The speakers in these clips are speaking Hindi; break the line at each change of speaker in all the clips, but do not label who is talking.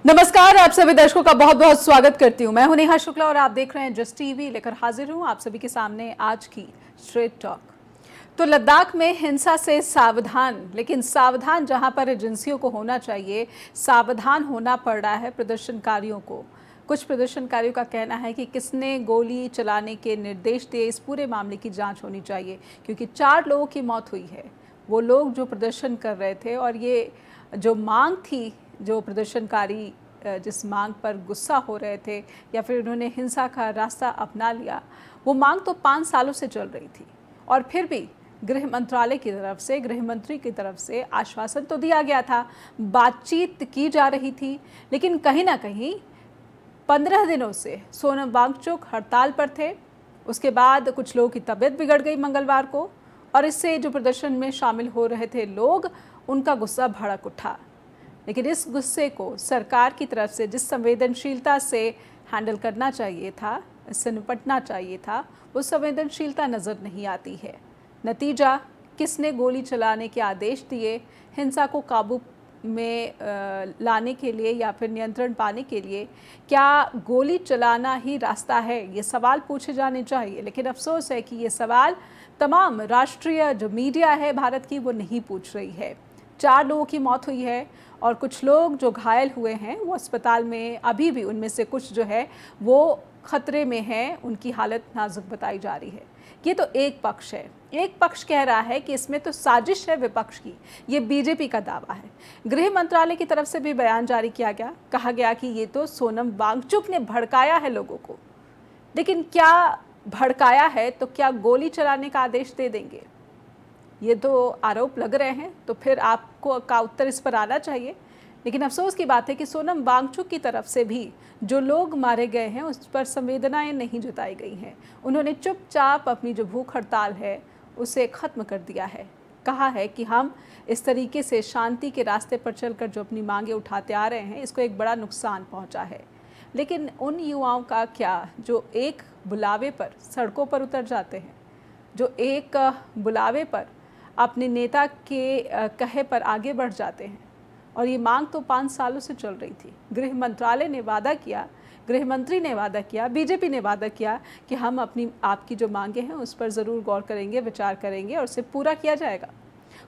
नमस्कार, आप सभी दर्शकों का बहुत बहुत स्वागत करती हूँ। मैं हूं नेहा शुक्ला और आप देख रहे हैं जस्ट टीवी। लेकर हाजिर हूँ आप सभी के सामने आज की स्ट्रेट टॉक। तो लद्दाख में हिंसा से सावधान, लेकिन सावधान जहां पर एजेंसियों को होना चाहिए, सावधान होना पड़ रहा है प्रदर्शनकारियों को। कुछ प्रदर्शनकारियों का कहना है कि किसने गोली चलाने के निर्देश दिए, इस पूरे मामले की जांच होनी चाहिए, क्योंकि 4 लोगों की मौत हुई है। वो लोग जो प्रदर्शन कर रहे थे और ये जो मांग थी, जो प्रदर्शनकारी जिस मांग पर गुस्सा हो रहे थे या फिर उन्होंने हिंसा का रास्ता अपना लिया, वो मांग तो 5 सालों से चल रही थी। और फिर भी गृह मंत्रालय की तरफ से, गृह मंत्री की तरफ से आश्वासन तो दिया गया था, बातचीत की जा रही थी, लेकिन कहीं ना कहीं 15 दिनों से सोनम वांगचुक हड़ताल पर थे। उसके बाद कुछ लोगों की तबीयत बिगड़ गई मंगलवार को, और इससे जो प्रदर्शन में शामिल हो रहे थे लोग, उनका गुस्सा भड़क उठा। लेकिन इस गुस्से को सरकार की तरफ से जिस संवेदनशीलता से हैंडल करना चाहिए था, इससे निपटना चाहिए था, वो संवेदनशीलता नज़र नहीं आती है। नतीजा, किसने गोली चलाने के आदेश दिए, हिंसा को काबू में लाने के लिए या फिर नियंत्रण पाने के लिए क्या गोली चलाना ही रास्ता है, ये सवाल पूछे जाने चाहिए। लेकिन अफसोस है कि ये सवाल तमाम राष्ट्रीय जो मीडिया है भारत की, वो नहीं पूछ रही है। 4 लोगों की मौत हुई है और कुछ लोग जो घायल हुए हैं वो अस्पताल में अभी भी, उनमें से कुछ जो है वो खतरे में हैं, उनकी हालत नाजुक बताई जा रही है। ये तो एक पक्ष है। एक पक्ष कह रहा है कि इसमें तो साजिश है विपक्ष की, ये बीजेपी का दावा है। गृह मंत्रालय की तरफ से भी बयान जारी किया गया, कहा गया कि ये तो सोनम वांगचुक ने भड़काया है लोगों को। लेकिन क्या भड़काया है तो क्या गोली चलाने का आदेश दे देंगे? ये तो आरोप लग रहे हैं, तो फिर आपको का उत्तर इस पर आना चाहिए। लेकिन अफसोस की बात है कि सोनम वांगचुक की तरफ से भी जो लोग मारे गए हैं उस पर संवेदनाएं नहीं जताई गई हैं। उन्होंने चुपचाप अपनी जो भूख हड़ताल है उसे ख़त्म कर दिया है। कहा है कि हम इस तरीके से शांति के रास्ते पर चलकर जो अपनी मांगे उठाते आ रहे हैं, इसको एक बड़ा नुकसान पहुंचा है। लेकिन उन युवाओं का क्या जो एक बुलावे पर सड़कों पर उतर जाते हैं, जो एक बुलावे पर अपने नेता के कहे पर आगे बढ़ जाते हैं? और ये मांग तो 5 सालों से चल रही थी। गृह मंत्रालय ने वादा किया, गृह मंत्री ने वादा किया, बीजेपी ने वादा किया कि हम आपकी जो मांगे हैं उस पर ज़रूर गौर करेंगे, विचार करेंगे और उसे पूरा किया जाएगा।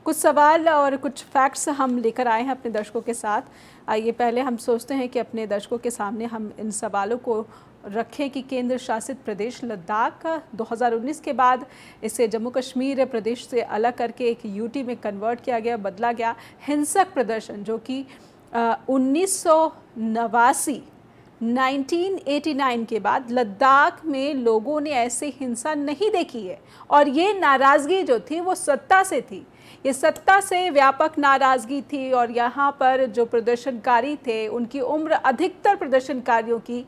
कुछ सवाल और कुछ फैक्ट्स हम लेकर आए हैं अपने दर्शकों के साथ। आइए पहले हम सोचते हैं कि अपने दर्शकों के सामने हम इन सवालों को रखें कि केंद्र शासित प्रदेश लद्दाख 2019 के बाद इसे जम्मू कश्मीर प्रदेश से अलग करके एक यूटी में कन्वर्ट किया गया, बदला गया। हिंसक प्रदर्शन जो कि 1989 के बाद लद्दाख में लोगों ने ऐसी हिंसा नहीं देखी है, और ये नाराज़गी जो थी वो सत्ता से थी। ये सत्ता से व्यापक नाराज़गी थी, और यहाँ पर जो प्रदर्शनकारी थे उनकी उम्र, अधिकतर प्रदर्शनकारियों की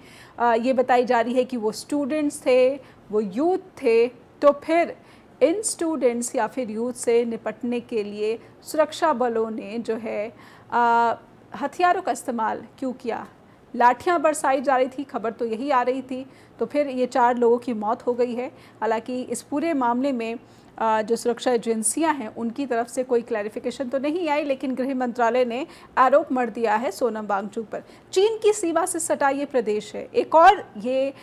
ये बताई जा रही है कि वो स्टूडेंट्स थे, वो यूथ थे। तो फिर इन स्टूडेंट्स या फिर यूथ से निपटने के लिए सुरक्षा बलों ने जो है हथियारों का इस्तेमाल क्यों किया? लाठियां बरसाई जा रही थी, खबर तो यही आ रही थी। तो फिर ये 4 लोगों की मौत हो गई है। हालांकि इस पूरे मामले में जो सुरक्षा एजेंसियां हैं उनकी तरफ से कोई क्लैरिफिकेशन तो नहीं आई, लेकिन गृह मंत्रालय ने आरोप मढ़ दिया है सोनम वांगचुक पर। चीन की सीमा से सटा ये प्रदेश है, एक और ये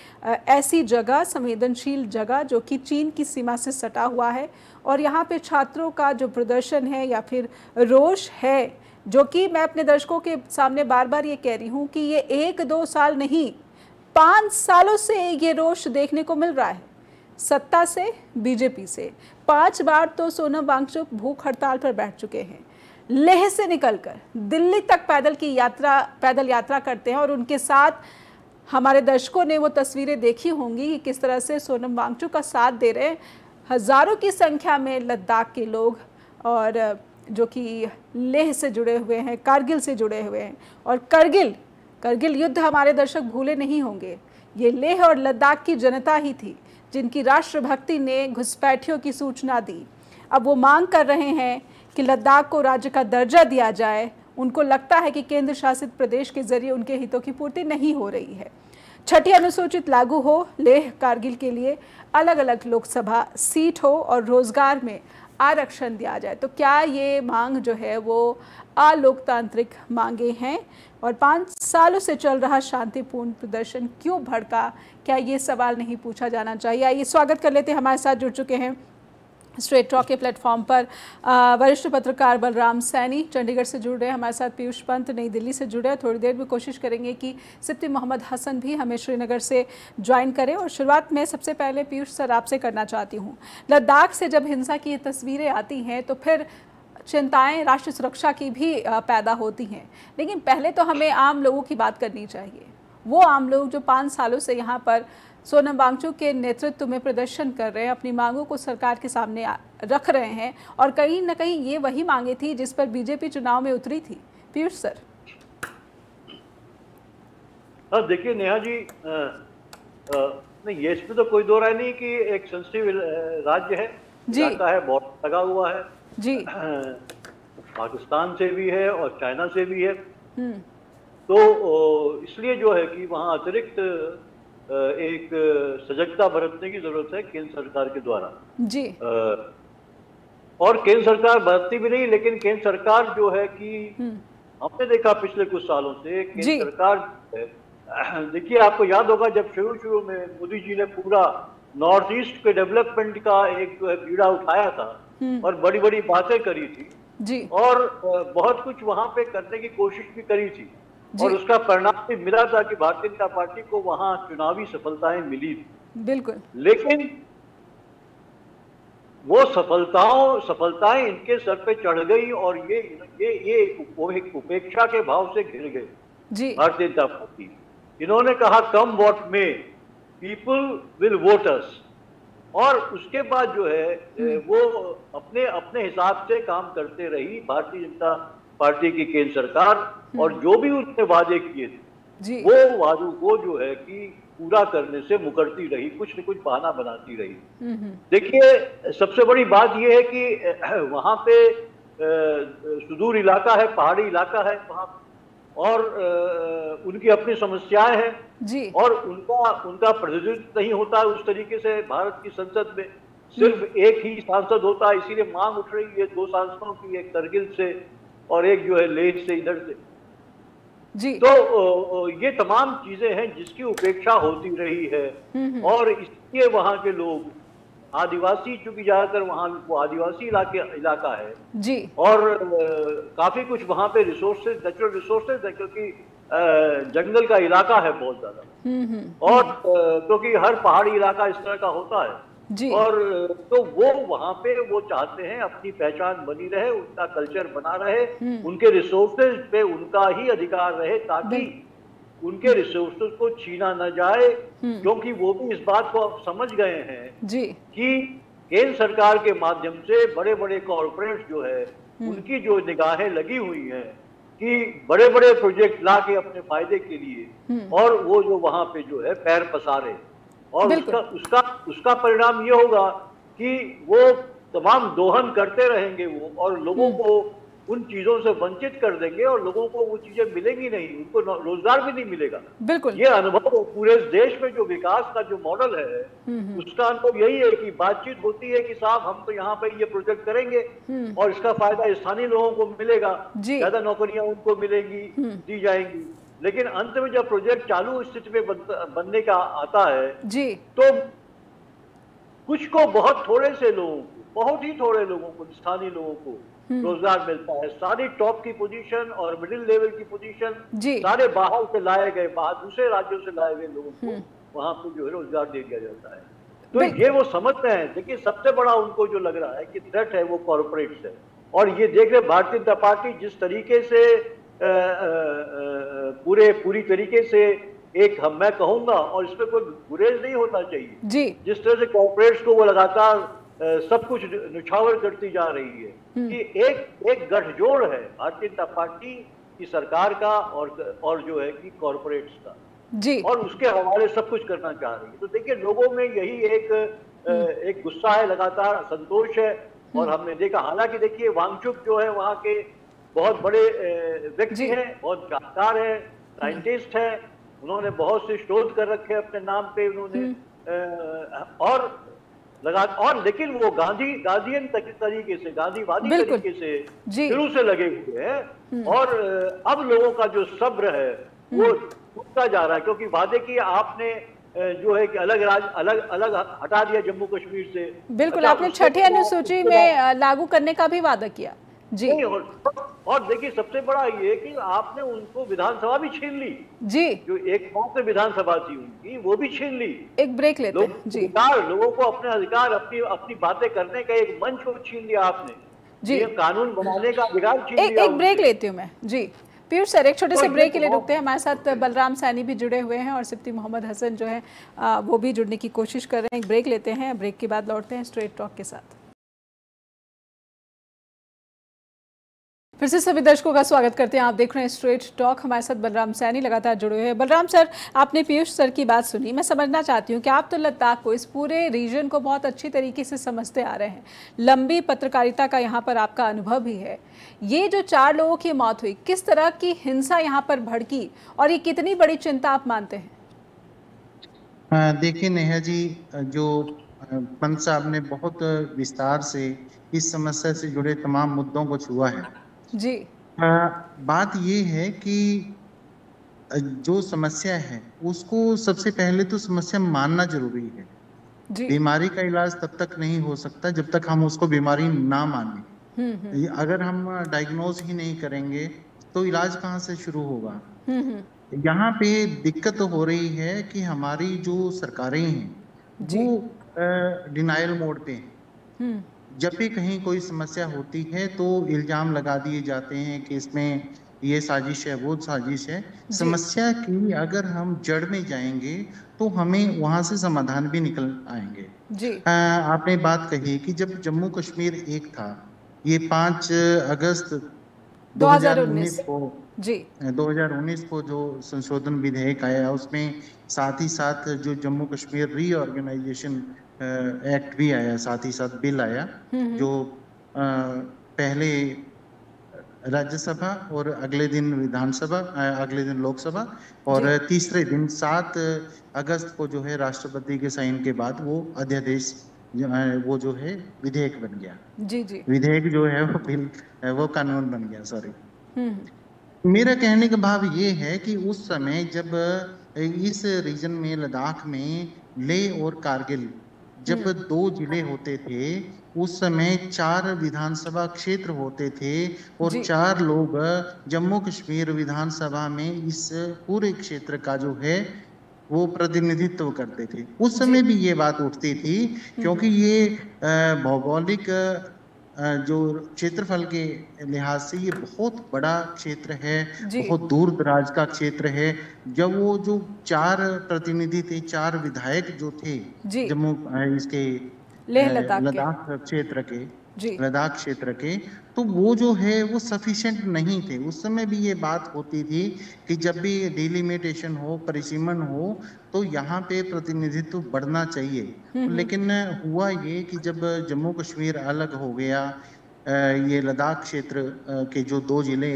ऐसी जगह, संवेदनशील जगह जो कि चीन की सीमा से सटा हुआ है। और यहाँ पे छात्रों का जो प्रदर्शन है या फिर रोष है, जो कि मैं अपने दर्शकों के सामने बार बार ये कह रही हूँ कि ये 1-2 साल नहीं, 5 सालों से ये रोष देखने को मिल रहा है। सत्ता से, बीजेपी से 5 बार तो सोनम वांगचुक भूख हड़ताल पर बैठ चुके हैं। लेह से निकलकर दिल्ली तक पैदल यात्रा करते हैं, और उनके साथ हमारे दर्शकों ने वो तस्वीरें देखी होंगी कि किस तरह से सोनम वांगचुक का साथ दे रहे हैं हज़ारों की संख्या में लद्दाख के लोग, और जो कि लेह से जुड़े हुए हैं, कारगिल से जुड़े हुए हैं। और करगिल युद्ध हमारे दर्शक भूले नहीं होंगे। ये लेह और लद्दाख की जनता ही थी जिनकी राष्ट्रभक्ति ने घुसपैठियों की सूचना दी। अब वो मांग कर रहे हैं कि लद्दाख को राज्य का दर्जा दिया जाए। उनको लगता है कि केंद्र शासित प्रदेश के जरिए उनके हितों की पूर्ति नहीं हो रही है। 6ठी अनुसूचित लागू हो, लेह कारगिल के लिए अलग अलग लोकसभा सीट हो, और रोजगार में आरक्षण दिया जाए। तो क्या ये मांग जो है वो अलोकतांत्रिक मांगे हैं और 5 सालों से चल रहा शांतिपूर्ण प्रदर्शन क्यों भड़का, क्या ये सवाल नहीं पूछा जाना चाहिए? आइए स्वागत कर लेते हैं। हमारे साथ जुड़ चुके हैं स्ट्रेट टॉक के प्लेटफॉर्म पर वरिष्ठ पत्रकार बलराम सैनी चंडीगढ़ से जुड़ रहे हैं, हमारे साथ पीयूष पंत नई दिल्ली से जुड़े हैं। थोड़ी देर में कोशिश करेंगे कि सिप्ती मोहम्मद हसन भी हमें श्रीनगर से ज्वाइन करें। और शुरुआत में सबसे पहले पीयूष सर आपसे करना चाहती हूँ, लद्दाख से जब हिंसा की तस्वीरें आती हैं तो फिर चिंताएं राष्ट्रीय सुरक्षा की भी पैदा होती हैं, लेकिन पहले तो हमें आम लोगों की बात करनी चाहिए। वो आम लोग जो 5 सालों से यहाँ पर सोनम वांगचुक के नेतृत्व में प्रदर्शन कर रहे हैं, अपनी मांगों को सरकार के सामने रख रहे हैं, और कहीं ना कहीं ये वही मांगे थी जिस पर बीजेपी चुनाव में उतरी थी। पीयूष सर।
देखिए नेहा जी, नहीं ये इसमें तो कोई दो राय नहीं कि एक सेंसिटिव राज्य है, इलाका है, बॉर्डर लगा हुआ है जी, पाकिस्तान से भी है और चाइना से भी है। तो इसलिए जो है कि वहाँ अतिरिक्त एक सजगता बरतने की जरूरत है केंद्र सरकार के द्वारा जी। और केंद्र सरकार बरतती भी नहीं, लेकिन केंद्र सरकार जो है कि हमने देखा पिछले कुछ सालों से केंद्र सरकार, देखिए आपको याद होगा जब शुरू में मोदी जी ने पूरा नॉर्थ ईस्ट के डेवलपमेंट का एक बीड़ा उठाया था और बड़ी बड़ी बातें करी थी जी, और बहुत कुछ वहां पे करने की कोशिश भी करी थी, और उसका परिणाम भी मिला था कि भारतीय जनता पार्टी को वहां चुनावी सफलताएं मिली थी। बिल्कुल। लेकिन वो सफलताएं इनके सर पे चढ़ गई और ये उपेक्षा के भाव से घिर गए जी भारतीय जनता पार्टी। इन्होंने कहा कम वोट में पीपल विल वोट अस, और उसके बाद जो है वो अपने हिसाब से काम करते रही भारतीय जनता पार्टी की केंद्र सरकार, और जो भी उसने वादे किए थे वो वादों को जो है कि पूरा करने से मुकरती रही, कुछ न कुछ बहाना बनाती रही। देखिए सबसे बड़ी बात यह है कि वहां पे सुदूर इलाका है, पहाड़ी इलाका है वहां, और उनकी अपनी समस्याएं हैं जी, और उनका प्रतिनिधित्व नहीं होता उस तरीके से भारत की संसद में। सिर्फ एक ही सांसद होता है, इसीलिए मांग उठ रही है 2 सांसदों की, एक करगिल से और एक जो है लेह से इधर से जी। तो ये तमाम चीजें हैं जिसकी उपेक्षा होती रही है, और इसलिए वहां के लोग आदिवासी, चूंकि ज्यादातर वहां वो आदिवासी इलाका है जी, और काफी कुछ वहां पे रिसोर्सेज, नेचुरल रिसोर्सेज है, क्योंकि जंगल का इलाका है बहुत ज्यादा, और क्योंकि हर पहाड़ी इलाका इस तरह का होता है जी, और तो वो वहां पे वो चाहते हैं अपनी पहचान बनी रहे, उनका कल्चर बना रहे, उनके रिसोर्सेज पे उनका ही अधिकार रहे, ताकि उनके रिसोर्सेज को छीना न जाए, क्योंकि वो भी इस बात को अब समझ गए हैं जी कि केंद्र सरकार के माध्यम से बड़े बड़े कॉर्पोरेट जो है उनकी जो निगाहें लगी हुई हैं कि बड़े बड़े प्रोजेक्ट ला के अपने फायदे के लिए, और वो जो वहां पे जो है पैर पसारे, और उसका परिणाम ये होगा कि वो तमाम दोहन करते रहेंगे वो, और लोगों को उन चीजों से वंचित कर देंगे, और लोगों को वो चीजें मिलेंगी नहीं, उनको रोजगार भी नहीं मिलेगा। बिल्कुल। ये अनुभव पूरे देश में जो विकास का जो मॉडल है उसका अनुभव यही है कि बातचीत होती है कि साहब हम तो यहाँ पे ये प्रोजेक्ट करेंगे और इसका फायदा स्थानीय लोगों को मिलेगा, ज्यादा नौकरियां उनको मिलेंगी, दी जाएंगी, लेकिन अंत में जब प्रोजेक्ट चालू स्थिति में बनने का आता है जी, तो कुछ को बहुत थोड़े से लोगों को, बहुत ही थोड़े लोगों को, स्थानीय लोगों को रोजगार मिलता है। सारी टॉप की पोजीशन और मिडिल लेवल की पोजीशन सारे बाहर से लाए गए, दूसरे राज्यों से लाए गए लोगों को वहां पर जो है रोजगार दे दिया जाता है। तो ये वो समझते हैं। देखिए सबसे बड़ा उनको जो लग रहा है कि थ्रेट है वो कॉर्पोरेट्स है, और ये देख रहे भारतीय जनता पार्टी जिस तरीके से पूरी तरीके से एक मैं कहूंगा, और इसमें कोई गुरेज नहीं होना चाहिए जी, जिस तरह से कॉर्पोरेट्स को वो लगातार सब कुछ निछावर करती जा रही है कि एक गठजोड़ है भारतीय जनता पार्टी की सरकार का और जो है कि कॉर्पोरेट्स का जी, और उसके हवाले सब कुछ करना चाह रही है। तो देखिए लोगों में यही एक गुस्सा है, लगातार असंतोष है, और हमने देखा, हालांकि देखिए वांगचुक जो है वहाँ के बहुत बड़े व्यक्ति हैं, बहुत जानकार है, साइंटिस्ट है, उन्होंने बहुत से शोध कर रखे अपने नाम पे उन्होंने, और लगा, और लेकिन वो गांधीयन तरीके से, गांधीवादी तरीके से शुरू से लगे हुए हैं। और अब लोगों का जो सब्र है वो टूटता जा रहा है, क्योंकि वादे किए आपने जो है कि अलग अलग हटा दिया जम्मू कश्मीर से।
बिल्कुल, आपने छठी अनुसूची में लागू करने का भी वादा किया जी।
और देखिए सबसे बड़ा ये कि आपने उनको विधानसभा भी छीन ली
जी, जो
एकमात्र विधानसभा थी उनकी, वो भी छीन ली।
एक ब्रेक लेते हैं जी।
लोगों को अपने अधिकार, अपनी बातें करने का एक मंच को छीन लिया आपने जी। कानून बनाने का अधिकार छीन लिया।
एक ब्रेक लेती हूँ मैं जी। पीयूष सर, एक छोटे से ब्रेक के लिए रुकते हैं। हमारे साथ बलराम सैनी भी जुड़े हुए हैं और सिप्ती मोहम्मद हसन जो है वो भी जुड़ने की कोशिश कर रहे हैं। एक ब्रेक लेते हैं, ब्रेक के बाद लौटते हैं स्ट्रेट टॉक के साथ। फिर से सभी दर्शकों का स्वागत करते हैं। आप देख रहे हैं स्ट्रेट टॉक। हमारे साथ बलराम सैनी लगातार जुड़े हुए हैं। बलराम सर, आपने पीयूष सर की बात सुनी। मैं समझना चाहती हूँ कि आप तो लद्दाख को, इस पूरे रीजन को बहुत अच्छी तरीके से समझते आ रहे हैं, लंबी पत्रकारिता का यहाँ पर आपका अनुभव भी है। ये जो 4 लोगों की मौत हुई, किस तरह की हिंसा यहाँ पर भड़की और ये कितनी बड़ी चिंता आप मानते हैं?
देखिए नेहा जी, जो पंत साहब ने बहुत विस्तार से इस समस्या से जुड़े तमाम मुद्दों को छुआ है
जी।
बात ये है कि जो समस्या है उसको सबसे पहले तो समस्या मानना जरूरी है जी। बीमारी का इलाज तब तक नहीं हो सकता जब तक हम उसको बीमारी ना माने। अगर हम डायग्नोज ही नहीं करेंगे तो इलाज कहाँ से शुरू होगा। यहाँ पे दिक्कत हो रही है कि हमारी जो सरकारें हैं वो डिनायल मोड पे हैं। जब भी कहीं कोई समस्या होती है तो इल्जाम लगा दिए जाते हैं कि इसमें ये साजिश है, वो साजिश है। समस्या की अगर हम जड़ में जाएंगे तो हमें वहां से समाधान भी निकल आएंगे जी। आपने बात कही कि जब जम्मू कश्मीर एक था, ये 5 अगस्त 2019 को जी 2019 को जो संशोधन विधेयक आया उसमें साथ ही साथ जो जम्मू कश्मीर रीऑर्गेनाइजेशन एक्ट भी आया, साथ ही साथ बिल आया जो पहले राज्यसभा और अगले दिन विधानसभा, अगले दिन लोकसभा और तीसरे दिन 7 अगस्त को जो है राष्ट्रपति के साइन के बाद वो अध्यादेश वो जो है विधेयक बन गया जी जी। विधेयक जो है वो बिल, वो कानून बन गया। सॉरी, मेरा कहने का भाव ये है कि उस समय जब इस रीजन में लद्दाख में लेह और कारगिल जब 2 जिले होते थे, उस समय 4 विधानसभा क्षेत्र होते थे और 4 लोग जम्मू कश्मीर विधानसभा में इस पूरे क्षेत्र का जो है वो प्रतिनिधित्व करते थे। उस समय भी ये बात उठती थी क्योंकि ये भौगोलिक जो क्षेत्रफल के लिहाज से ये बहुत बड़ा क्षेत्र है, बहुत दूर दराज का क्षेत्र है। जब वो जो 4 प्रतिनिधि थे, 4 विधायक जो थे जम्मू इसके लद्दाख क्षेत्र के, लद्दाख क्षेत्र के, तो वो जो है वो सफिशिएंट नहीं थे। उस समय भी ये बात होती थी कि जब भी डिलिमिटेशन हो, परिसीमन हो, तो यहाँ पे प्रतिनिधित्व बढ़ना चाहिए। लेकिन हुआ ये कि जब जम्मू कश्मीर अलग हो गया, ये लद्दाख क्षेत्र के जो 2 जिले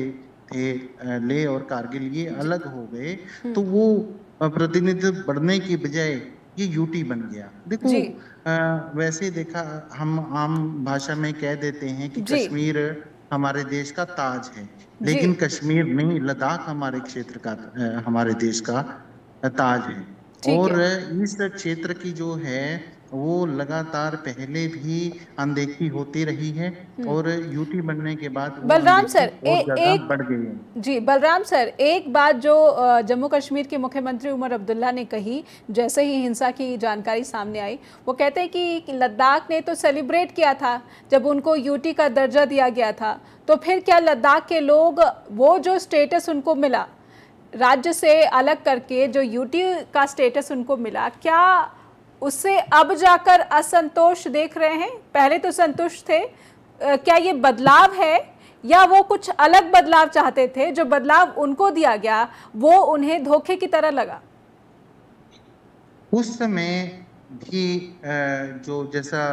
थे लेह और कारगिल ये अलग हो गए, तो वो प्रतिनिधित्व बढ़ने की बजाय ये यूटी बन गया। देखो वैसे देखा हम आम भाषा में कह देते हैं कि कश्मीर हमारे देश का ताज है, लेकिन कश्मीर नहीं, लद्दाख हमारे क्षेत्र का, हमारे देश का ताज है। और इस क्षेत्र की जो है वो लगातार पहले भी अनदेखी होती रही है और यूटी बनने के बाद
बलराम सर एक
बढ़ गई है
जी। बलराम सर, एक बात जो जम्मू कश्मीर के मुख्यमंत्री उमर अब्दुल्ला ने कही जैसे ही हिंसा की जानकारी सामने आई, वो कहते हैं कि लद्दाख ने तो सेलिब्रेट किया था जब उनको यूटी का दर्जा दिया गया था, तो फिर क्या लद्दाख के लोग वो जो स्टेटस उनको मिला राज्य से अलग करके, जो यूटी का स्टेटस उनको मिला, क्या उससे अब जाकर असंतोष देख रहे हैं? पहले तो संतुष्ट थे, क्या ये बदलाव है या वो कुछ अलग बदलाव चाहते थे? जो बदलाव उनको दिया गया वो उन्हें धोखे की तरह लगा।
उस समय भी जो जैसा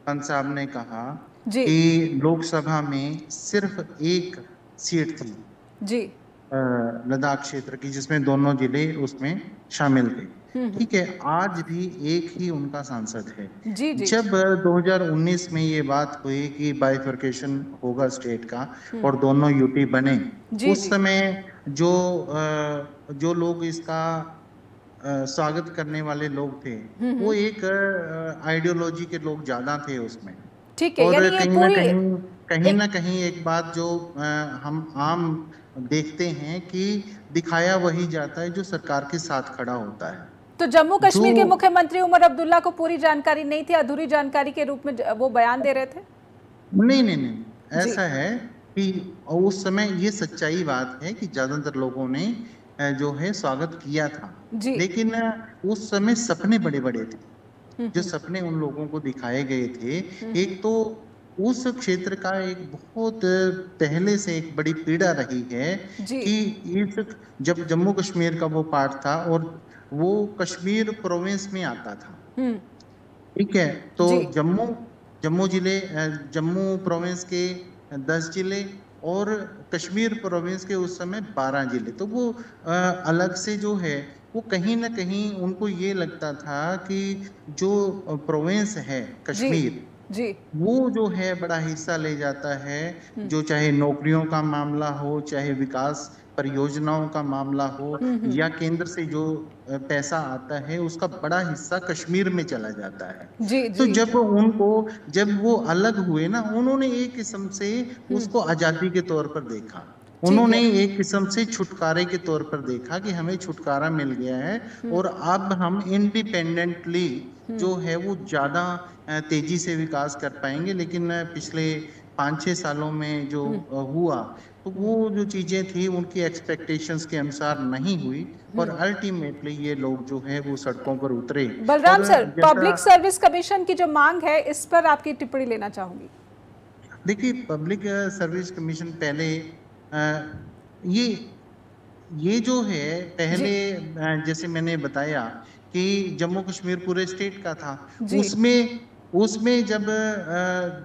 पंत साहब ने कहा कि लोकसभा में सिर्फ 1 सीट थी जी लद्दाख क्षेत्र की, जिसमें दोनों जिले उसमें शामिल थे। ठीक है, आज भी एक ही उनका सांसद है।
जी जी।
जब 2019 में ये बात हुई कि बाइफर्केशन होगा स्टेट का और दोनों यूटी बने, उस समय जो लोग इसका स्वागत करने वाले लोग थे, वो एक आइडियोलॉजी के लोग ज्यादा थे उसमें।
ठीक है,
और कहीं ना कहीं एक बात जो हम आम देखते हैं कि दिखाया वही जाता है जो सरकार के साथ खड़ा होता है।
तो जम्मू कश्मीर के मुख्यमंत्री उमर अब्दुल्ला को पूरी जानकारी नहीं थी, अधूरी जानकारी के रूप में वो बयान दे रहे थे?
नहीं, ऐसा है कि उस समय ये सच्चाई बात है कि ज्यादातर लोगों ने जो है स्वागत किया था, लेकिन उस समय सपने बड़े बड़े थे। जो सपने उन लोगों को दिखाए गए थे, एक तो उस क्षेत्र का एक बहुत पहले से एक बड़ी पीड़ा रही है कि जब जम्मू कश्मीर का वो पार्ट था और वो कश्मीर प्रोविंस में आता था, ठीक है, तो जम्मू प्रोविंस के 10 जिले और कश्मीर प्रोविंस के उस समय 12 जिले, तो वो अलग से जो है वो कहीं ना कहीं उनको ये लगता था कि जो प्रोविंस है कश्मीर
जी,
वो जो है बड़ा हिस्सा ले जाता है, जो चाहे नौकरियों का मामला हो, चाहे विकास परियोजनाओं का मामला हो, या केंद्र से जो पैसा आता है उसका बड़ा हिस्सा कश्मीर में चला जाता है। तो जब वो अलग हुए ना, उन्होंने एक किस्म से उसको आजादी के तौर पर देखा, उन्होंने एक किस्म से छुटकारे के तौर पर देखा कि हमें छुटकारा मिल गया है और अब हम इंडिपेंडेंटली जो है वो ज्यादा तेजी से विकास कर पाएंगे। लेकिन पिछले 5-6 सालों में जो हुआ, तो वो जो चीजें थी उनकी एक्सपेक्टेशंस के अनुसार नहीं हुई और अल्टीमेटली ये लोग जो है वो सड़कों पर उतरे।
Balram sir, public service commission की जो मांग है इस पर आपकी टिप्पणी लेना चाहूंगी।
देखिए, पब्लिक सर्विस कमीशन पहले ये जो है पहले जैसे मैंने बताया कि जम्मू कश्मीर पूरे स्टेट का था, उसमें जब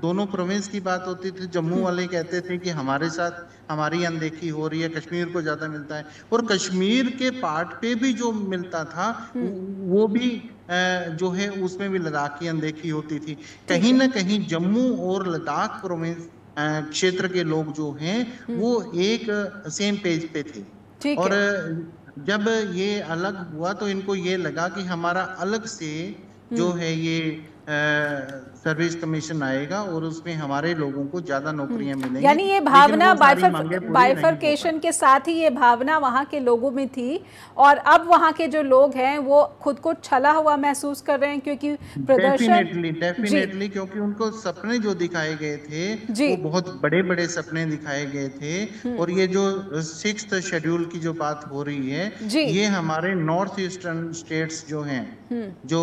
दोनों प्रोविंस की बात होती थी, जम्मू वाले कहते थे कि हमारे साथ हमारी अनदेखी हो रही है, कश्मीर को ज्यादा मिलता है, और कश्मीर के पार्ट पे भी जो मिलता था वो भी जो है उसमें भी लद्दाख की अनदेखी होती थी। कहीं ना कहीं जम्मू और लद्दाख प्रोविंस क्षेत्र के लोग जो हैं वो एक सेम पेज पे थे, और जब ये अलग हुआ तो इनको ये लगा कि हमारा अलग से जो है ये सर्विस कमीशन आएगा और उसमें हमारे लोगों को ज्यादा नौकरियां मिलेंगी।
यानी ये भावना बाइफरकेशन के साथ ही ये भावना वहां के लोगों में थी, और अब वहां के जो लोग हैं वो खुद को छला हुआ महसूस कर रहे हैं, क्योंकि
डेफिनेटली क्योंकि उनको सपने जो दिखाए गए थे वो बहुत बड़े बड़े सपने दिखाए गए थे। और ये जो 6th शेड्यूल की जो बात हो रही है, ये हमारे नॉर्थ ईस्टर्न स्टेट्स जो हैं, जो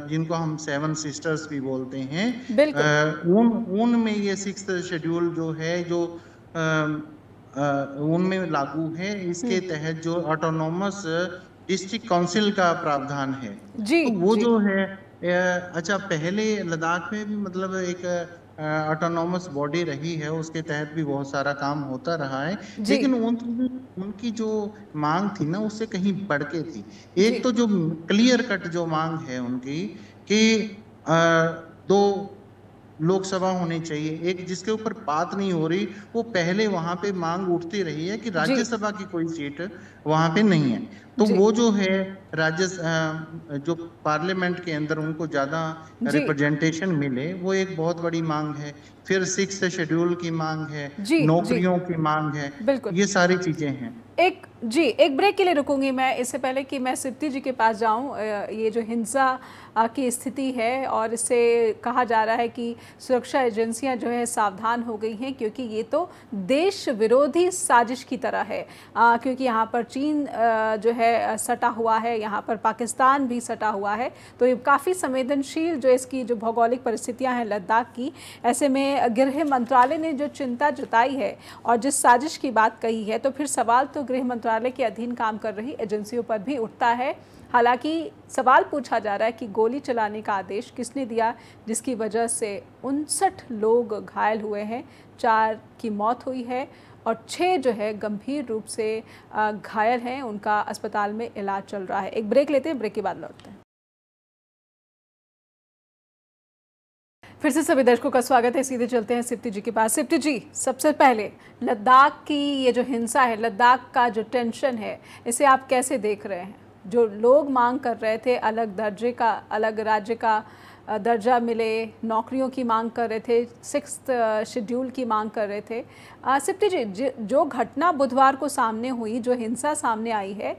जिनको हम 7 सिस्टर्स भी बोलते हैं, उनमें ये 6th शेड्यूल जो है जो उनमें लागू है। इसके तहत जो ऑटोनोमस डिस्ट्रिक्ट काउंसिल का प्रावधान है, तो वो जो है अच्छा, पहले लद्दाख में भी मतलब एक ऑटोनोमस बॉडी रही है, उसके तहत भी बहुत सारा काम होता रहा है, लेकिन उनकी जो मांग थी ना उससे कहीं बढ़ के थी। एक तो जो क्लियर कट जो मांग है उनकी कि 2 लोकसभा होनी चाहिए, एक जिसके ऊपर बात नहीं हो रही, वो पहले वहां पे मांग उठती रही है कि राज्यसभा की कोई सीट वहां पे नहीं है, तो वो जो है जो पार्लियामेंट के अंदर उनको ज्यादा रिप्रेजेंटेशन मिले, वो एक बहुत बड़ी मांग है। फिर 6th शेड्यूल की मांग है, नौकरियों की मांग है, ये सारी चीजें हैं।
एक ब्रेक के लिए रुकूंगी मैं, इससे पहले कि मैं सिप्ती जी के पास जाऊं। ये जो हिंसा की स्थिति है और इससे कहा जा रहा है कि सुरक्षा एजेंसियां जो है सावधान हो गई हैं, क्योंकि ये तो देश विरोधी साजिश की तरह है, क्योंकि यहाँ पर चीन जो है सटा हुआ है, यहाँ पर पाकिस्तान भी सटा हुआ है, तो ये काफ़ी संवेदनशील जो इसकी जो भौगोलिक परिस्थितियाँ हैं लद्दाख की, ऐसे में गृह मंत्रालय ने जो चिंता जताई है और जिस साजिश की बात कही है, तो फिर सवाल तो गृह मंत्रालय के अधीन काम कर रही एजेंसियों पर भी उठता है। हालांकि सवाल पूछा जा रहा है कि गोली चलाने का आदेश किसने दिया, जिसकी वजह से 59 लोग घायल हुए हैं, 4 की मौत हुई है और 6 जो है गंभीर रूप से घायल हैं, उनका अस्पताल में इलाज चल रहा है। एक ब्रेक लेते हैं, ब्रेक के बाद लौटते हैं। फिर से सभी दर्शकों का स्वागत है। सीधे चलते हैं सिप्ती जी के पास। सिप्ती जी, सबसे पहले लद्दाख की ये जो हिंसा है, लद्दाख का जो टेंशन है, इसे आप कैसे देख रहे हैं? जो लोग मांग कर रहे थे अलग दर्जे का, अलग राज्य का दर्जा मिले, नौकरियों की मांग कर रहे थे, 6th शेड्यूल की मांग कर रहे थे। सिप्ती जी, जो घटना बुधवार को सामने हुई, जो हिंसा सामने आई है,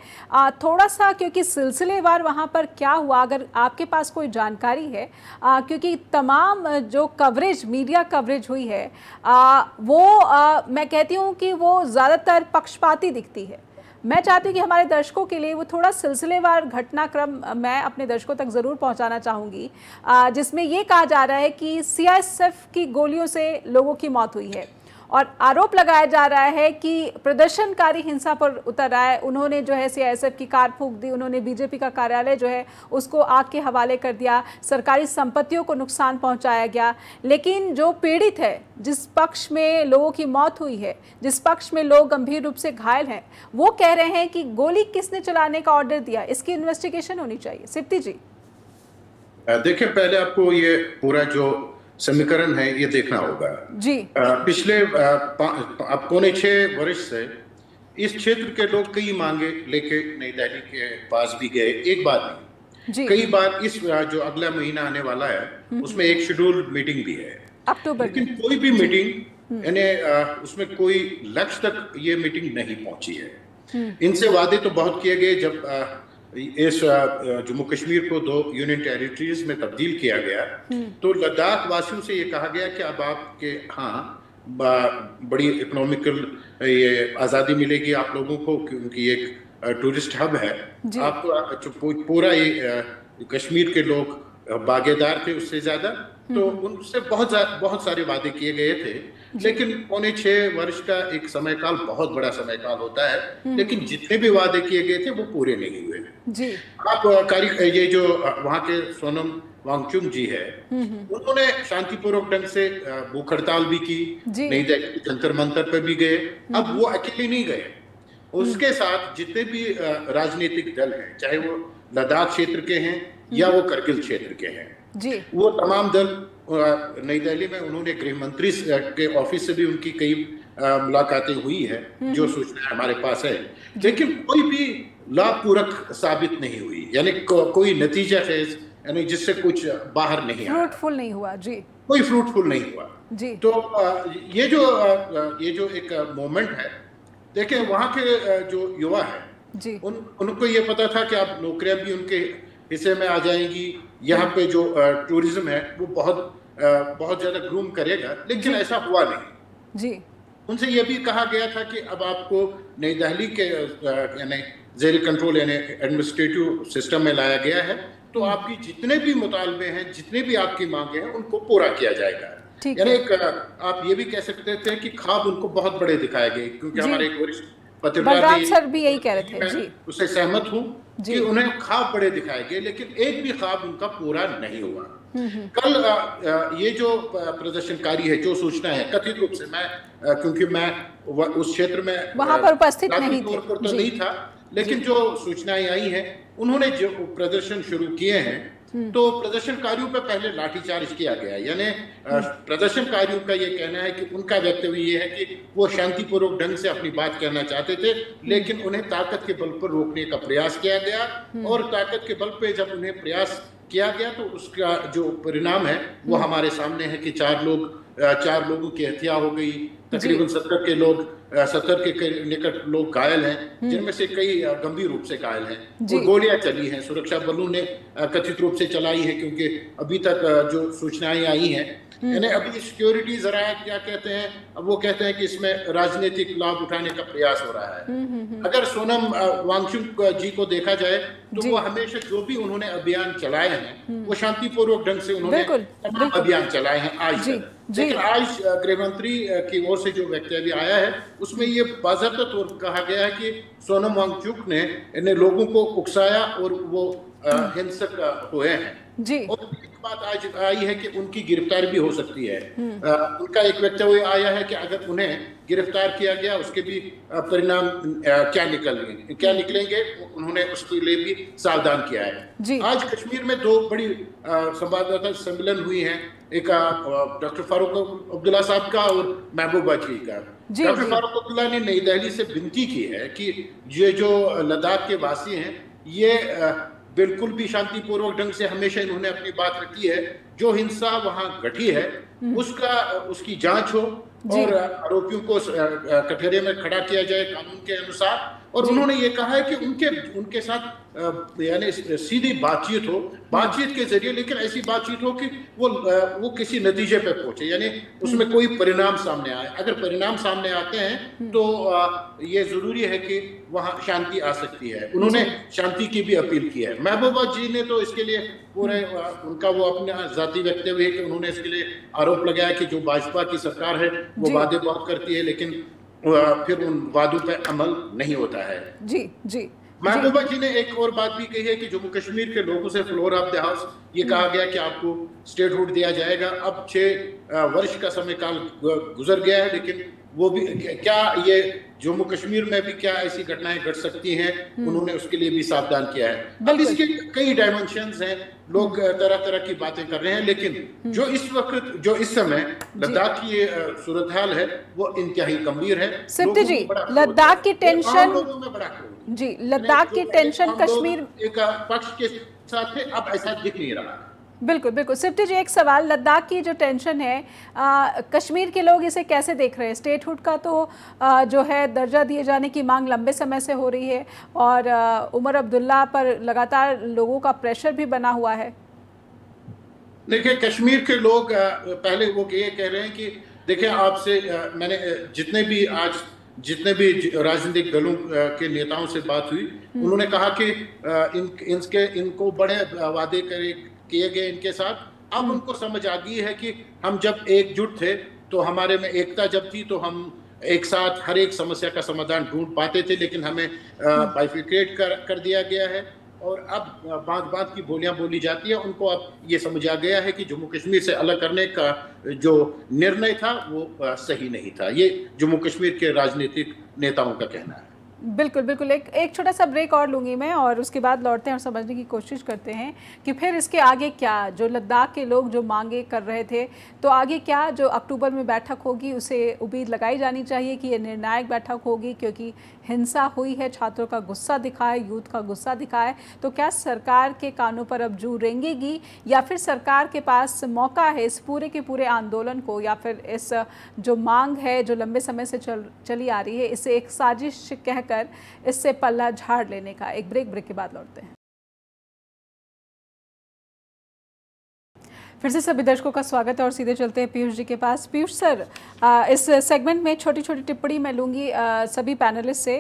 थोड़ा सा क्योंकि सिलसिलेवार वहाँ पर क्या हुआ, अगर आपके पास कोई जानकारी है, क्योंकि तमाम जो कवरेज, मीडिया कवरेज हुई है, मैं कहती हूँ कि वो ज़्यादातर पक्षपाती दिखती है। मैं चाहती हूँ कि हमारे दर्शकों के लिए वो थोड़ा सिलसिलेवार घटनाक्रम मैं अपने दर्शकों तक ज़रूर पहुँचाना चाहूँगी, जिसमें ये कहा जा रहा है कि CISF की गोलियों से लोगों की मौत हुई है और आरोप लगाया जा रहा है कि प्रदर्शनकारी हिंसा पर उतर आए, उन्होंने जो है CISF की कार फूंक दी, उन्होंने BJP का कार्यालय जो है उसको आग के हवाले कर दिया, सरकारी संपत्तियों को नुकसान पहुंचाया गया। लेकिन जो पीड़ित है, जिस पक्ष में लोगों की मौत हुई है, जिस पक्ष में लोग गंभीर रूप से घायल हैं, वो कह रहे हैं कि गोली किसने चलाने का ऑर्डर दिया, इसकी इन्वेस्टिगेशन होनी चाहिए। सिप्ती जी,
देखिए, पहले आपको ये पूरा जो समीकरण है ये देखना होगा
जी।
पिछले 5.25 वर्ष से इस क्षेत्र के लोग कई मांगे लेके नई दिल्ली के पास भी गए, एक बार नहीं, कई बार। इस जो अगला महीना आने वाला है उसमें एक शेड्यूल मीटिंग भी है
अक्टूबर,
लेकिन कोई भी मीटिंग यानी उसमें कोई लक्ष्य तक ये मीटिंग नहीं पहुंची है। इनसे वादे तो बहुत किए गए। जब इस जम्मू कश्मीर को 2 यूनियन टेरिटरीज में तब्दील किया गया तो लद्दाख वासियों से ये कहा गया कि अब आपके बड़ी इकोनॉमिकल ये आज़ादी मिलेगी आप लोगों को, क्योंकि एक टूरिस्ट हब है। आपको पूरा ये कश्मीर के लोग भागीदार थे उससे ज्यादा, तो उनसे बहुत सारे वादे किए गए थे। लेकिन 5.25 वर्ष का एक समय काल बहुत बड़ा समय काल होता है, लेकिन जितने भी वादे किए गए थे वो पूरे नहीं हुए
जी।
आप ये जो वहाँ के सोनम वांगचुक जी है, उन्होंने शांतिपूर्वक ढंग से भूख हड़ताल भी की, नई दिल्ली जंतर मंतर पर भी गए। अब वो अकेले नहीं गए, उसके साथ जितने भी राजनीतिक दल हैं, चाहे वो लद्दाख क्षेत्र के हैं या वो करगिल क्षेत्र के हैं
जी,
वो तमाम दल नई दिल्ली में, उन्होंने गृह मंत्री के ऑफिस से भी उनकी कई मुलाकातें हुई है, जो सूचना हमारे पास है, लेकिन कोई भी लाभपूरक साबित नहीं हुई, यानी कोई नतीजा खेज, यानी जिससे कुछ बाहर नहीं आया,
फ्रूटफुल नहीं हुआ जी,
कोई फ्रूटफुल नहीं हुआ
जी।
तो ये जो एक मोमेंट है, देखिए वहाँ के जो युवा है
जी,
उनको ये पता था कि अब नौकरियां भी उनके हिस्से में आ जाएंगी, यहाँ पे जो टूरिज्म है वो बहुत ज्यादा ग्रूम करेगा, लेकिन ऐसा हुआ नहीं
जी।
उनसे ये भी कहा गया था कि अब आपको नई दिल्ली के यानी जेर कंट्रोल यानी एडमिनिस्ट्रेटिव सिस्टम में लाया गया है, तो आपकी जितने भी मुतालबे हैं, जितने भी आपकी मांगे हैं, उनको पूरा किया जाएगा। यानी आप ये भी कह सकते थे कि ख्वाब उनको बहुत बड़े दिखाए गए, क्योंकि हमारे एक वरिष्ठ
पत्रकार सर भी यही कह रहे थे जी,
उससे सहमत हूँ कि उन्हें ख्वाब बड़े दिखाए गए, लेकिन एक भी ख्वाब उनका पूरा नहीं हुआ। कल ये जो प्रदर्शनकारी है, जो सूचना है कथित रूप से, मैं क्योंकि मैं उस क्षेत्र में
वहां पर उपस्थित
नहीं था, लेकिन जो सूचनाएं आई हैं, उन्होंने जो प्रदर्शन शुरू किए हैं तो प्रदर्शनकारियों पर पहले लाठीचार्ज किया गया। यानी प्रदर्शनकारियों का ये कहना है कि उनका वक्तव्य ये है कि वो शांतिपूर्वक ढंग से अपनी बात कहना चाहते थे, लेकिन उन्हें ताकत के बल पर रोकने का प्रयास किया गया, और ताकत के बल पर जब उन्हें प्रयास किया गया तो उसका जो परिणाम है वो हमारे सामने है कि 4 लोगों की हत्या हो गई, तकरीबन 70 के निकट लोग घायल हैं, जिनमें से कई गंभीर रूप से घायल हैं, और गोलियां चली हैं, सुरक्षा बलों ने कथित रूप से चलाई है, क्योंकि अभी तक जो सूचनाएं आई हैं, यानी अभी सिक्योरिटी जरा क्या कहते हैं, अब वो कहते हैं कि इसमें राजनीतिक लाभ उठाने का प्रयास हो रहा है। अगर सोनम वांगचुक जी को देखा जाए तो वो हमेशा जो भी उन्होंने अभियान चलाए हैं वो शांतिपूर्वक ढंग से उन्होंने अभियान चलाए हैं आज तक। लेकिन आज गृह मंत्री की ओर से जो वक्तव्य आया है उसमें ये बाज़ाब्ता तौर पर कहा गया है कि सोनम वांगचुक ने लोगों को उकसाया और वो हिंसक हुए हैं।
जी।
और बात आज आई है कि उनकी गिरफ्तारी भी हो सकती है। उनका एक वक्तव्य आया है कि अगर उन्हें गिरफ्तार किया गया उसके भी परिणाम क्या निकलेंगे, उन्होंने उसके लिए भी सावधान किया है। आज कश्मीर में दो बड़ी संवाददाता सम्मेलन हुई हैं, एक डॉक्टर फारूक अब्दुल्ला साहब का और महबूबा जी का। डॉक्टर फारूक अब्दुल्ला ने नई दिल्ली से विनती की है कि ये जो लद्दाख के वासी हैं ये बिल्कुल भी शांतिपूर्वक ढंग से हमेशा इन्होंने अपनी बात रखी है, जो हिंसा वहां घटी है उसकी जांच हो और आरोपियों को कटघरे में खड़ा किया जाए कानून के अनुसार। और उन्होंने ये कहा है कि उनके साथ यानी सीधी बातचीत हो, बातचीत के जरिए, लेकिन ऐसी बातचीत हो कि वो किसी नतीजे पे पहुंचे, यानी उसमें कोई परिणाम सामने आए। अगर परिणाम सामने आते हैं तो ये जरूरी है कि वहां शांति आ सकती है। उन्होंने शांति की भी अपील की है। महबूबा जी ने तो इसके लिए पूरे उनका वो अपना जाती वक्तव्य है कि उन्होंने इसके लिए आरोप लगाया कि जो भाजपा की सरकार है वो वादे बहुत करती है लेकिन फिर उन वादों पे अमल नहीं होता है।
जी
महबूबा जी ने एक और बात भी कही है कि जम्मू कश्मीर के लोगों से फ्लोर ऑफ द हाउस ये कहा गया कि आपको स्टेटहुड दिया जाएगा। अब 6 वर्ष का समय काल गुजर गया है, लेकिन वो भी क्या ये जम्मू कश्मीर में भी क्या ऐसी घटनाएं घट सकती हैं, उन्होंने उसके लिए भी सावधान किया है। अब इसके कई डायमेंशंस हैं, लोग तरह तरह की बातें कर रहे हैं, लेकिन जो इस समय लद्दाख की ये सूरत हाल है वो इंतहाई गंभीर है।
सिप्ती जी, लद्दाख की टेंशन लद्दाख की टेंशन कश्मीर
एक पक्ष के साथ है, अब ऐसा दिख नहीं रहा।
बिल्कुल। सिप्ती जी, एक सवाल, लद्दाख की जो टेंशन है कश्मीर के लोग इसे कैसे देख रहे हैं? स्टेटहुड का तो जो है दर्जा दिए जाने की मांग लंबे समय से हो रही है और उमर अब्दुल्ला पर लगातार लोगों का प्रेशर भी बना हुआ है।
देखिए, कश्मीर के लोग पहले वो ये कह रहे हैं कि देखिए, आपसे मैंने जितने भी राजनीतिक दलों के नेताओं से बात हुई, उन्होंने कहा कि इनको बड़े वादे किए गए इनके साथ। अब उनको समझ आ गई है कि हम जब एकजुट थे तो हमारे में एकता जब थी तो हम एक साथ हर एक समस्या का समाधान ढूंढ पाते थे, लेकिन हमें बाइफिकेट कर दिया गया है और अब बात की बोलियां बोली जाती है। उनको अब ये समझ आ गया है कि जम्मू कश्मीर से अलग करने का जो निर्णय था वो सही नहीं था। ये जम्मू कश्मीर के राजनीतिक नेताओं का कहना है।
बिल्कुल। एक छोटा सा ब्रेक और लूँगी मैं और उसके बाद लौटते हैं और समझने की कोशिश करते हैं कि फिर इसके आगे क्या, जो लद्दाख के लोग जो मांगे कर रहे थे, तो आगे क्या जो अक्टूबर में बैठक होगी उसे उम्मीद लगाई जानी चाहिए कि ये निर्णायक बैठक होगी, क्योंकि हिंसा हुई है, छात्रों का गुस्सा दिखा है, यूथ का गुस्सा दिखा है। तो क्या सरकार के कानों पर अब जू रेंगेगी या फिर सरकार के पास मौका है इस पूरे के पूरे आंदोलन को या फिर इस जो मांग है जो लंबे समय से चली आ रही है इसे एक साजिश कहकर इससे पल्ला झाड़ लेने का? एक ब्रेक के बाद लौटते हैं। फिर से सभी दर्शकों का स्वागत है और सीधे चलते हैं पीयूष जी के पास। पीयूष सर, इस सेगमेंट में छोटी छोटी टिप्पणी मैं लूँगी सभी पैनलिस्ट से,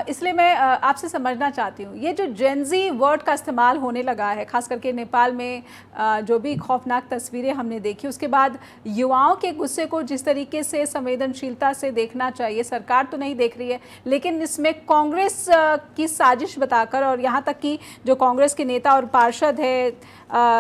इसलिए मैं आपसे समझना चाहती हूँ, ये जो जेनजी वर्ड का इस्तेमाल होने लगा है, खास करके नेपाल में जो भी खौफनाक तस्वीरें हमने देखी, उसके बाद युवाओं के गुस्से को जिस तरीके से संवेदनशीलता से देखना चाहिए, सरकार तो नहीं देख रही है, लेकिन इसमें कांग्रेस की साजिश बताकर और यहाँ तक कि जो कांग्रेस के नेता और पार्षद है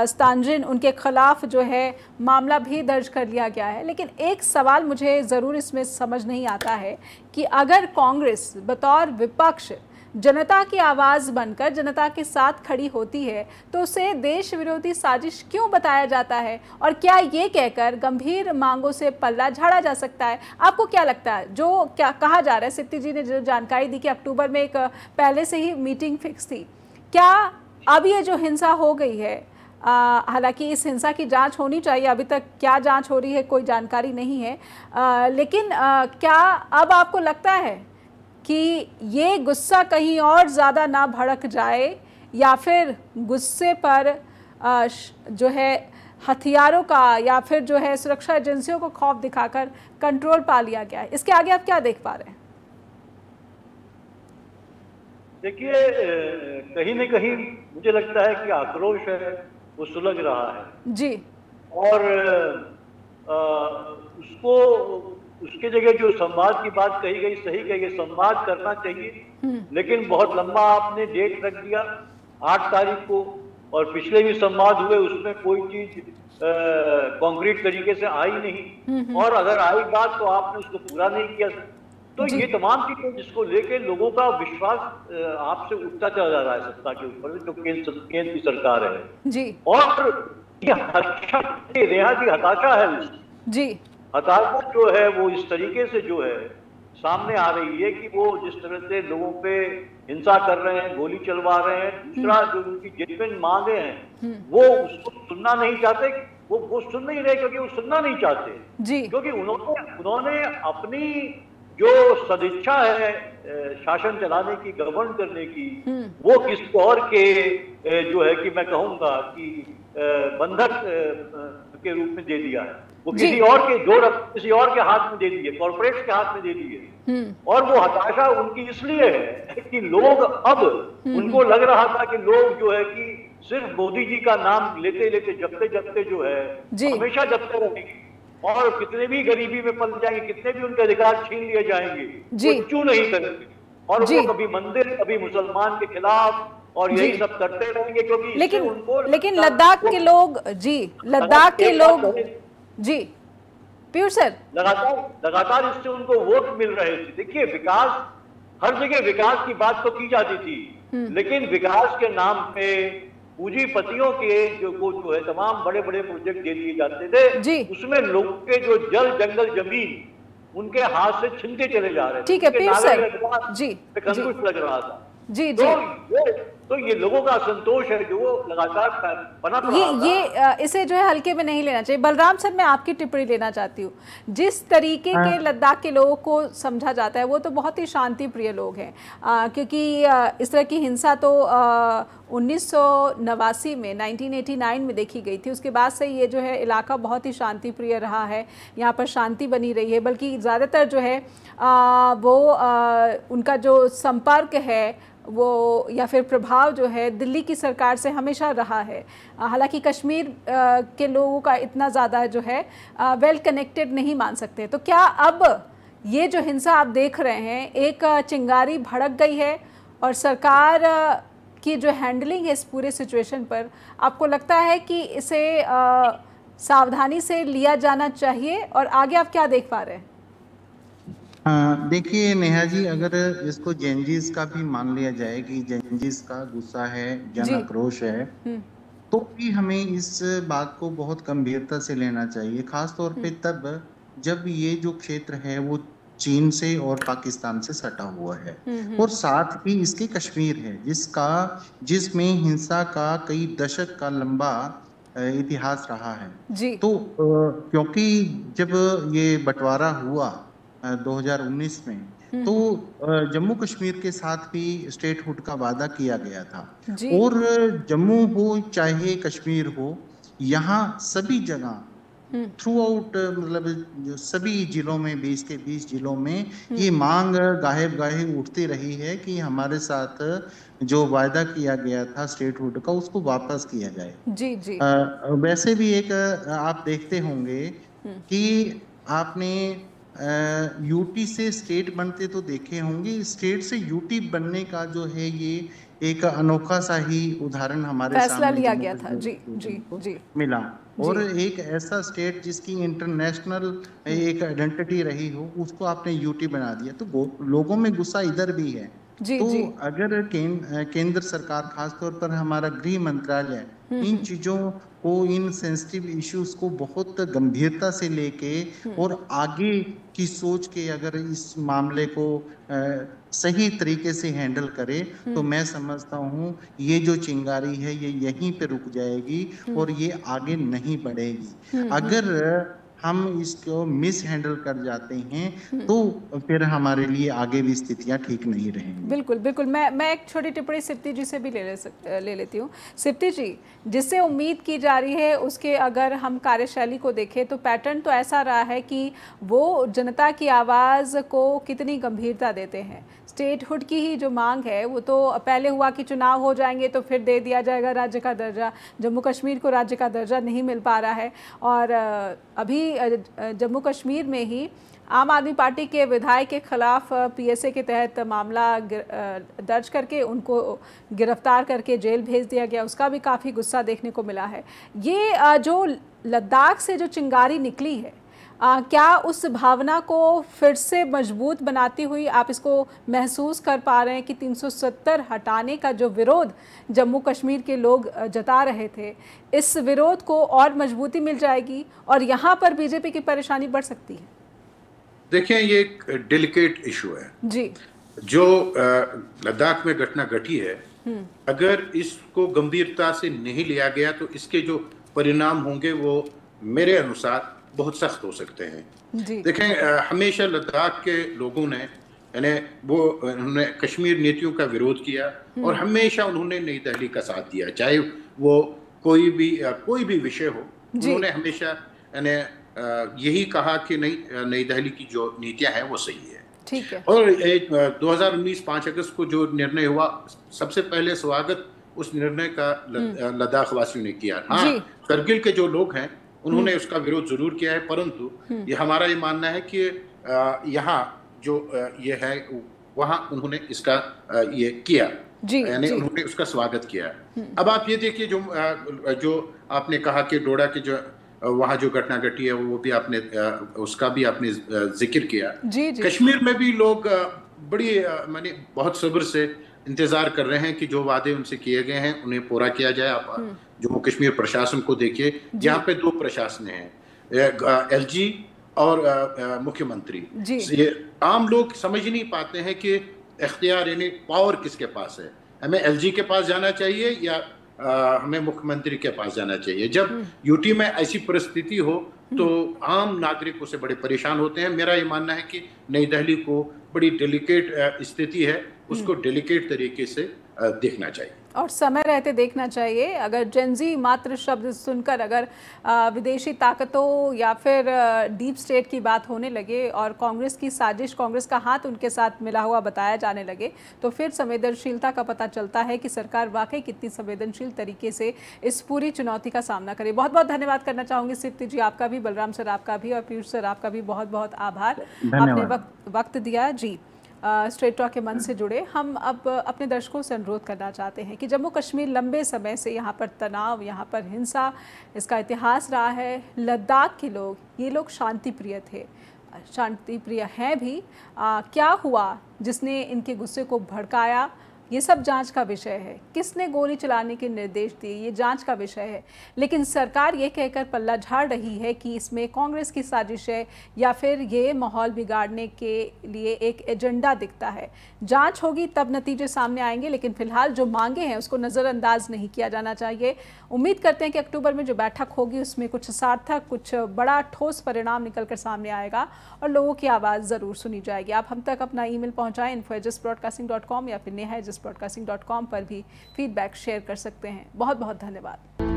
स्तांजिन, उनके खिलाफ जो है मामला भी दर्ज कर लिया गया है। लेकिन एक सवाल मुझे ज़रूर इसमें समझ नहीं आता है कि अगर कांग्रेस बतौर विपक्ष जनता की आवाज़ बनकर जनता के साथ खड़ी होती है तो उसे देश विरोधी साजिश क्यों बताया जाता है, और क्या ये कहकर गंभीर मांगों से पल्ला झाड़ा जा सकता है? आपको क्या लगता है, जो क्या कहा जा रहा है, सिप्ती जी ने जो जानकारी दी कि अक्टूबर में एक पहले से ही मीटिंग फिक्स थी, क्या अब ये जो हिंसा हो गई है, हालांकि इस हिंसा की जांच होनी चाहिए, अभी तक क्या जांच हो रही है कोई जानकारी नहीं है, लेकिन क्या अब आपको लगता है कि ये गुस्सा कहीं और ज़्यादा ना भड़क जाए या फिर गुस्से पर जो है हथियारों का या फिर जो है सुरक्षा एजेंसियों को खौफ दिखाकर कंट्रोल पा लिया गया है? इसके आगे आप क्या देख पा रहे हैं?
देखिए, कहीं न कहीं मुझे लगता है कि आक्रोश है वो सुलग रहा है
जी, और
उसके जगह जो संवाद की बात कही गई, सही कही, संवाद करना चाहिए, लेकिन बहुत लंबा आपने डेट रख दिया 8 तारीख को, और पिछले भी संवाद हुए उसमें कोई चीज कॉन्क्रीट तरीके से आई नहीं, और अगर आई बात तो आपने उसको पूरा नहीं किया। तो ये तमाम चीजें जिसको लेके लोगों का विश्वास आपसे उठता चला जा रहा है सत्ता के ऊपर, जो केंद्र की सरकार है जी। और ये नेहा जी हताशा है जी, हताशा जो है वो इस तरीके से जो है सामने आ रही है कि वो जिस तरह से लोगों पे हिंसा कर रहे हैं, गोली चलवा रहे हैं। दूसरा जो उनकी जेन्युइन मांगे हैं वो उसको सुनना नहीं चाहते, वो सुन नहीं रहे क्योंकि वो सुनना नहीं चाहते जी, क्योंकि उन्होंने अपनी जो सदिच्छा है शासन चलाने की, गवर्न करने की, वो किसी और के जो है कि मैं कहूंगा कि बंधक के रूप में दे दिया है। वो किसी और के किसी और के हाथ में दे दिए, कॉर्पोरेट्स के हाथ में दे दिए। और वो हताशा उनकी इसलिए है कि लोग अब उनको लग रहा था कि लोग जो है कि सिर्फ मोदी जी का नाम लेते लेते जपते जपते जो है हमेशा जपते रहेंगे, और कितने भी गरीबी में पल जाएंगे, कितने भी उनके अधिकार छीन लिए जाएंगे, वो क्यों नहीं करेंगे। और वो कभी मंदिर, कभी मुसलमान के खिलाफ, और यही सब करते रहेंगे, क्योंकि
लेकिन लद्दाख के लोग जी, लद्दाख के लोग जी पीयूष सर
लगातार इससे उनको वोट मिल रहे थे। देखिए विकास, हर जगह विकास की बात तो की जाती थी, लेकिन विकास के नाम पे पूंजीपतियों के जो है तमाम बड़े बड़े प्रोजेक्ट दे दिए जाते थे, उसमें लोगों के जो जल जंगल जमीन उनके हाथ से छीनते चले जा रहे थे।
ठीक है पीयूष सर जी,
संतुष्ट लग रहा था
जी जी।
तो ये लोगों का संतोष है जो वो लगातार बना
इसे जो है हल्के में नहीं लेना चाहिए। बलराम सर, मैं आपकी टिप्पणी लेना चाहती हूँ। जिस तरीके के लद्दाख के लोगों को समझा जाता है वो तो बहुत ही शांति प्रिय लोग हैं, क्योंकि इस तरह की हिंसा तो 1989 में 1989 में देखी गई थी। उसके बाद से ये जो है इलाका बहुत ही शांति प्रिय रहा है, यहाँ पर शांति बनी रही है। बल्कि ज़्यादातर जो है उनका जो संपर्क है वो या फिर प्रभाव जो है दिल्ली की सरकार से हमेशा रहा है। हालांकि कश्मीर के लोगों का इतना ज़्यादा जो है वेल कनेक्टेड नहीं मान सकते। तो क्या अब ये जो हिंसा आप देख रहे हैं, एक चिंगारी भड़क गई है और सरकार की जो हैंडलिंग है इस पूरे सिचुएशन पर, आपको लगता है कि इसे सावधानी से लिया जाना चाहिए, और आगे आप क्या देख पा रहे हैं?
देखिए नेहा जी, अगर इसको जेनजीज का भी मान लिया जाए कि जेनजीज का गुस्सा है, जन आक्रोश है, तो भी हमें इस बात को बहुत गंभीरता से लेना चाहिए, खास तौर पे तब जब ये जो क्षेत्र है वो चीन से और पाकिस्तान से सटा हुआ है, और साथ ही इसके कश्मीर है जिसमें हिंसा का कई दशक का लंबा इतिहास रहा है जी। तो क्योंकि जब ये बंटवारा हुआ 2019 में, तो जम्मू कश्मीर के साथ भी स्टेटहुड का वादा किया गया था, और जम्मू हो चाहे कश्मीर हो, यहाँ सभी जगह थ्रू आउट मतलब जो सभी जिलों में 20 के 20 जिलों में ये मांग गाहे उठती रही है कि हमारे साथ जो वायदा किया गया था स्टेटहुड का उसको वापस किया जाए जी जी। वैसे भी एक आप देखते होंगे कि आपने यूटी से स्टेट बनते तो देखे होंगे, स्टेट से यूटी बनने का जो है ये एक अनोखा सा ही उदाहरण हमारे
फैसला लिया गया था जी जी जी
मिला, और एक ऐसा स्टेट जिसकी इंटरनेशनल एक आइडेंटिटी रही हो उसको आपने यूटी बना दिया, तो लोगों में गुस्सा इधर भी है जी, तो जी। अगर केंद्र सरकार खासतौर पर हमारा गृह मंत्रालय इन चीजों को, इन सेंसिटिव इश्यूज को बहुत गंभीरता से लेके और आगे की सोच के अगर इस मामले को सही तरीके से हैंडल करे, तो मैं समझता हूँ ये जो चिंगारी है ये यहीं पे रुक जाएगी और ये आगे नहीं बढ़ेगी। अगर हम इसको मिस हैंडल कर जाते हैं तो फिर हमारे लिए आगे भी स्थितियां ठीक नहीं रहेंगी।
बिल्कुल बिल्कुल। मैं एक छोटी टिप्पणी सिप्ती जी से भी ले लेती हूँ। सिप्ती जी, जिससे उम्मीद की जा रही है उसके अगर हम कार्यशैली को देखें तो पैटर्न तो ऐसा रहा है कि वो जनता की आवाज़ को कितनी गंभीरता देते हैं। स्टेटहुड की ही जो मांग है वो तो पहले हुआ कि चुनाव हो जाएंगे तो फिर दे दिया जाएगा राज्य का दर्जा, जम्मू कश्मीर को राज्य का दर्जा नहीं मिल पा रहा है, और अभी जम्मू कश्मीर में ही आम आदमी पार्टी के विधायक के खिलाफ पीएसए के तहत मामला दर्ज करके उनको गिरफ्तार करके जेल भेज दिया गया, उसका भी काफ़ी गुस्सा देखने को मिला है। ये जो लद्दाख से जो चिंगारी निकली है, क्या उस भावना को फिर से मजबूत बनाती हुई आप इसको महसूस कर पा रहे हैं कि 370 हटाने का जो विरोध जम्मू कश्मीर के लोग जता रहे थे, इस विरोध को और मजबूती मिल जाएगी और यहाँ पर बीजेपी की परेशानी बढ़ सकती है?
देखिए, ये एक डेलिकेट इशू है
जी।
जो लद्दाख में घटना घटी है, अगर इसको गंभीरता से नहीं लिया गया तो इसके जो परिणाम होंगे वो मेरे अनुसार बहुत सख्त हो सकते हैं। देखें, हमेशा लद्दाख के लोगों ने उन्होंने कश्मीर नीतियों का विरोध किया और हमेशा उन्होंने नई दिल्ली का साथ दिया, चाहे वो कोई भी विषय हो। उन्होंने हमेशा यही कहा कि नई दिल्ली की जो नीतियां हैं वो सही है।
ठीक है।
और 2019 5 अगस्त को जो निर्णय हुआ, सबसे पहले स्वागत उस निर्णय का लद्दाख वासियों ने किया। हाँ, करगिल के जो लोग हैं उन्होंने उसका विरोध जरूर किया है, परंतु हमारा ये मानना है कि यहाँ जो ये है वहाँ उन्होंने इसका ये किया, यानी उन्होंने उसका स्वागत किया। अब आप ये देखिए, जो आपने कहा कि डोडा के जो वहाँ जो घटना घटी है वो भी आपने उसका भी आपने जिक्र किया। कश्मीर में भी लोग बड़ी बहुत सब्र से इंतजार कर रहे हैं कि जो वादे उनसे किए गए हैं उन्हें पूरा किया जाए। आप जम्मू कश्मीर प्रशासन को देखिए, यहाँ पे 2 प्रशासन हैं, एलजी और मुख्यमंत्री। ये आम लोग समझ ही नहीं पाते हैं कि इख्तियार यानी पावर किसके पास है। हमें एलजी के पास जाना चाहिए या हमें मुख्यमंत्री के पास जाना चाहिए। जब यूटी में ऐसी परिस्थिति हो तो आम नागरिक उससे बड़े परेशान होते हैं। मेरा ये मानना है कि नई दिल्ली को बड़ी डेलिकेट स्थिति है, उसको डेलिकेट तरीके से देखना चाहिए
और समय रहते देखना चाहिए। अगर जेनजी मात्र शब्द सुनकर अगर विदेशी ताकतों या फिर डीप स्टेट की बात होने लगे और कांग्रेस की साजिश, कांग्रेस का हाथ उनके साथ मिला हुआ बताया जाने लगे, तो फिर संवेदनशीलता का पता चलता है कि सरकार वाकई कितनी संवेदनशील तरीके से इस पूरी चुनौती का सामना करे। बहुत बहुत धन्यवाद करना चाहूँगी सिप्ती जी आपका भी, बलराम सर आपका भी और पीयूष सर आपका भी बहुत बहुत आभार, आपने वक्त दिया जी। स्ट्रेट टॉक के मन से जुड़े हम अब अपने दर्शकों से अनुरोध करना चाहते हैं कि जम्मू कश्मीर लंबे समय से यहाँ पर तनाव, यहाँ पर हिंसा, इसका इतिहास रहा है। लद्दाख के लोग, ये लोग शांति प्रिय थे, शांति प्रिय हैं भी। क्या हुआ जिसने इनके गुस्से को भड़काया, ये सब जांच का विषय है। किसने गोली चलाने के निर्देश दिए, ये जांच का विषय है। लेकिन सरकार ये कहकर पल्ला झाड़ रही है कि इसमें कांग्रेस की साजिश है या फिर ये माहौल बिगाड़ने के लिए एक एजेंडा दिखता है। जांच होगी तब नतीजे सामने आएंगे, लेकिन फिलहाल जो मांगे हैं उसको नज़रअंदाज नहीं किया जाना चाहिए। उम्मीद करते हैं कि अक्टूबर में जो बैठक होगी उसमें कुछ सार्थक, कुछ बड़ा ठोस परिणाम निकल कर सामने आएगा और लोगों की आवाज़ ज़रूर सुनी जाएगी। आप हम तक अपना ईमेल पहुँचाएँ info@broadcasting.com या फिर neha@broadcasting.com पर भी फीडबैक शेयर कर सकते हैं। बहुत बहुत धन्यवाद।